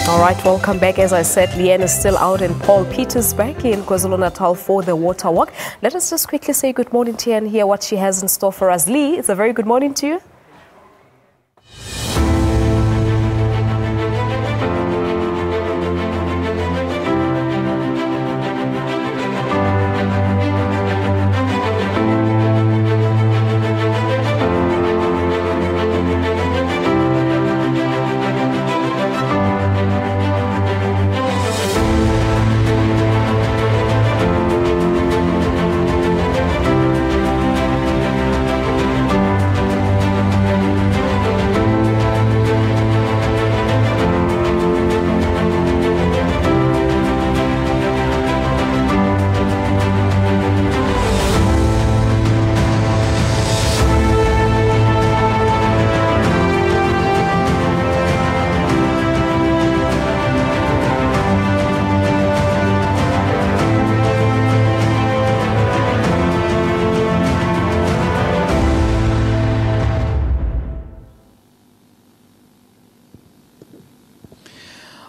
All right, welcome back. As I said, Leanne is still out in Paulpietersburg in KwaZulu-Natal for the water walk. Let us just quickly say good morning to her and hear what she has in store for us. Lee, it's a very good morning to you.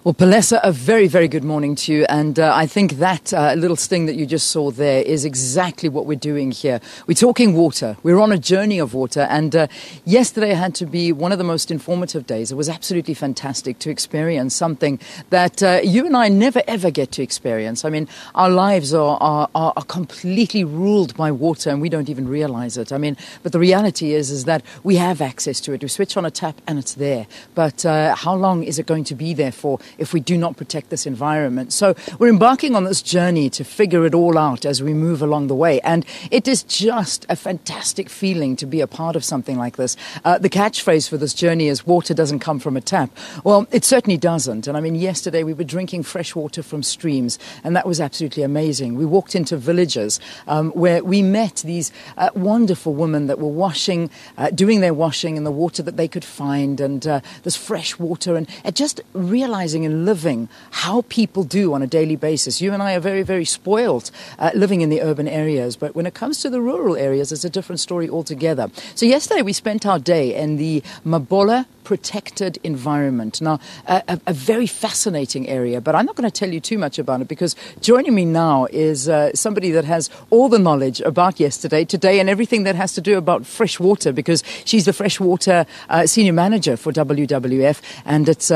Well, Palesa, a very, very good morning to you. And I think that little sting that you just saw there is exactly what we're doing here. We're talking water. We're on a journey of water. And yesterday had to be one of the most informative days. It was absolutely fantastic to experience something that you and I never, ever get to experience. I mean, our lives are completely ruled by water and we don't even realize it. I mean, but the reality is that we have access to it. We switch on a tap and it's there. But how long is it going to be there for if we do not protect this environment? So we're embarking on this journey to figure it all out as we move along the way. And it is just a fantastic feeling to be a part of something like this. The catchphrase for this journey is water doesn't come from a tap. Well, it certainly doesn't. And I mean, yesterday we were drinking fresh water from streams, and that was absolutely amazing. We walked into villages where we met these wonderful women that were washing, doing their washing in the water that they could find, and this fresh water, and just realizing and living how people do on a daily basis. You and I are very, very spoiled living in the urban areas, but when it comes to the rural areas, it's a different story altogether. So yesterday we spent our day in the Mabola protected environment. Now, a very fascinating area, but I'm not going to tell you too much about it because joining me now is somebody that has all the knowledge about yesterday, today, and everything that has to do about fresh water, because she's the freshwater senior manager for WWF, and it's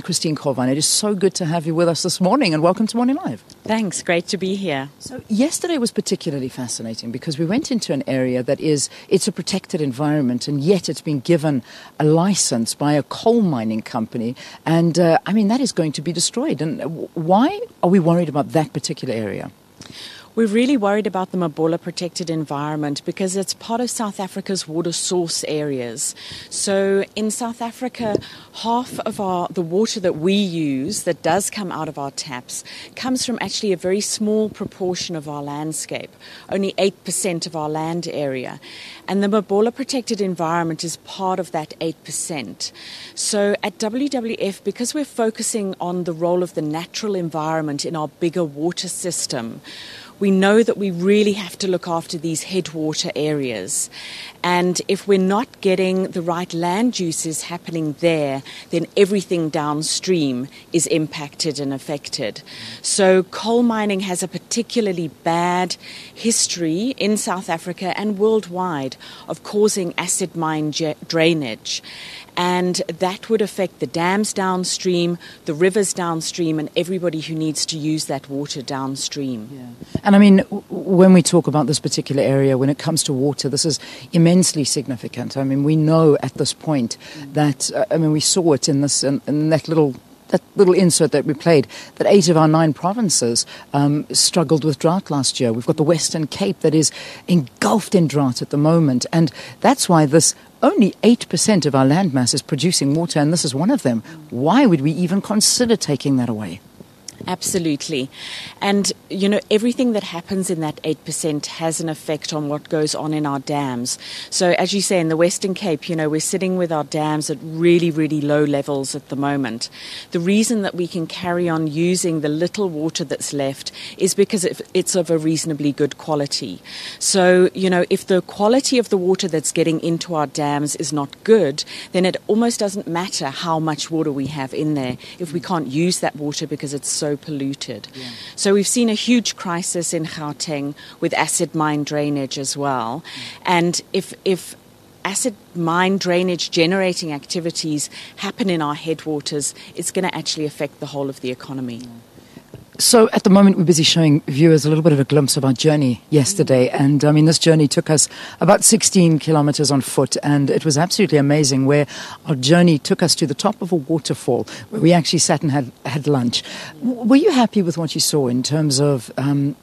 Christine Colvine. It is so good to have you with us this morning, and welcome to Morning Live. Thanks, great to be here. So yesterday was particularly fascinating because we went into an area that it's a protected environment, and yet it's been given a license by a coal mining company, and I mean, that is going to be destroyed. And why are we worried about that particular area? We're really worried about the Mabola protected environment because it's part of South Africa's water source areas. So in South Africa, half of the water that we use that does come out of our taps comes from actually a very small proportion of our landscape, only 8% of our land area. And the Mabola protected environment is part of that 8%. So at WWF, because we're focusing on the role of the natural environment in our bigger water system, we know that we really have to look after these headwater areas. And if we're not getting the right land uses happening there, then everything downstream is impacted and affected. So coal mining has a particularly bad history in South Africa and worldwide of causing acid mine drainage. And that would affect the dams downstream, the rivers downstream, and everybody who needs to use that water downstream. Yeah. And I mean, when we talk about this particular area, when it comes to water, this is immensely significant. I mean, we know at this point that, I mean, we saw it in that little insert that we played, that 8 of our 9 provinces struggled with drought last year. We've got the Western Cape that is engulfed in drought at the moment. And that's why only 8% of our landmass is producing water, and this is one of them. Why would we even consider taking that away? Absolutely. And, everything that happens in that 8% has an effect on what goes on in our dams. So as you say, in the Western Cape, we're sitting with our dams at really, really low levels at the moment. The reason that we can carry on using the little water that's left is because it's of a reasonably good quality. So, if the quality of the water that's getting into our dams is not good, then it almost doesn't matter how much water we have in there if we can't use that water because it's so polluted. Yeah. So we've seen a huge crisis in Gauteng with acid mine drainage as well. And if acid mine drainage generating activities happen in our headwaters, it's going to actually affect the whole of the economy. Yeah. So at the moment, we're busy showing viewers a little bit of a glimpse of our journey yesterday. And this journey took us about 16 kilometers on foot. And it was absolutely amazing where our journey took us to the top of a waterfall where we actually sat and had lunch. Were you happy with what you saw in terms of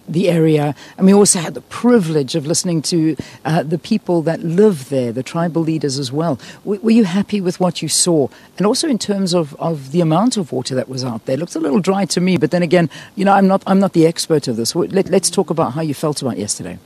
the area? And we also had the privilege of listening to the people that live there, the tribal leaders as well. Were you happy with what you saw? And also in terms of the amount of water that was out there. It looked a little dry to me, but then again, I'm not the expert of this. Let's talk about how you felt about yesterday.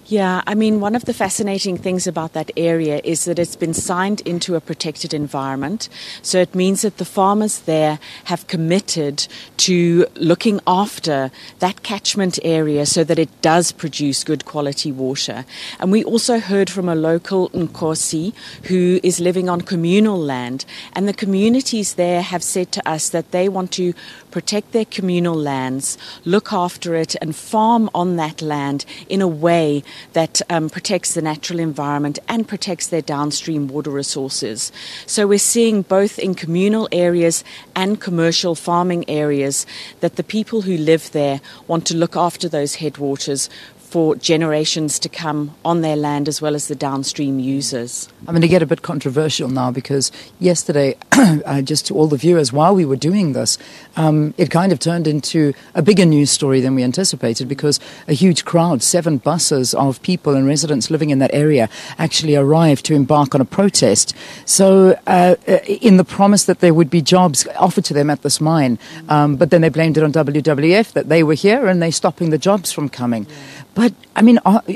Yeah, one of the fascinating things about that area is that it's been signed into a protected environment. So it means that the farmers there have committed to looking after that catchment area so that it does produce good quality water. And we also heard from a local Nkosi who is living on communal land. And the communities there have said to us that they want to protect their communal lands, look after it and farm on that land in a way that protects the natural environment and protects their downstream water resources. So we're seeing both in communal areas and commercial farming areas that the people who live there want to look after those headwaters for generations to come on their land as well as the downstream users. I'm going to get a bit controversial now because yesterday, just to all the viewers, while we were doing this, it kind of turned into a bigger news story than we anticipated because a huge crowd, 7 buses of people and residents living in that area actually arrived to embark on a protest. So in the promise that there would be jobs offered to them at this mine, but then they blamed it on WWF that they were here and they're stopping the jobs from coming. Yeah. But,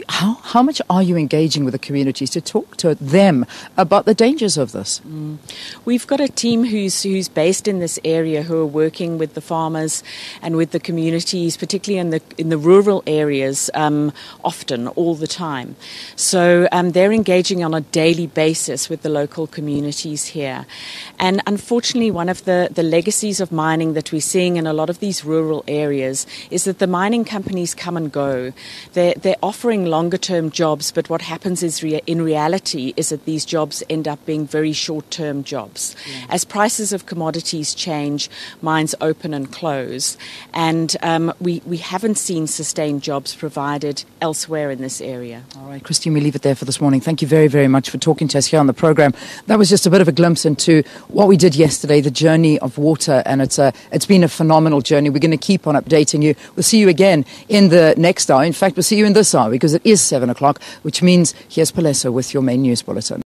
how much are you engaging with the communities to talk to them about the dangers of this? We've got a team who's based in this area who are working with the farmers and with the communities, particularly in the rural areas, often, all the time. So they're engaging on a daily basis with the local communities here. And unfortunately, one of the legacies of mining that we're seeing in a lot of these rural areas is that the mining companies come and go. They're offering longer-term jobs, but what happens is in reality is that these jobs end up being very short-term jobs. Yeah. As prices of commodities change, mines open and close, and we haven't seen sustained jobs provided elsewhere in this area. All right, Christine, we leave it there for this morning. Thank you very, very much for talking to us here on the program. That was just a bit of a glimpse into what we did yesterday, the journey of water, and it's been a phenomenal journey. We're going to keep on updating you. We'll see you again in the next hour. In fact, we'll see you in this hour because it is 7 o'clock, which means here's Palesa with your main news bulletin.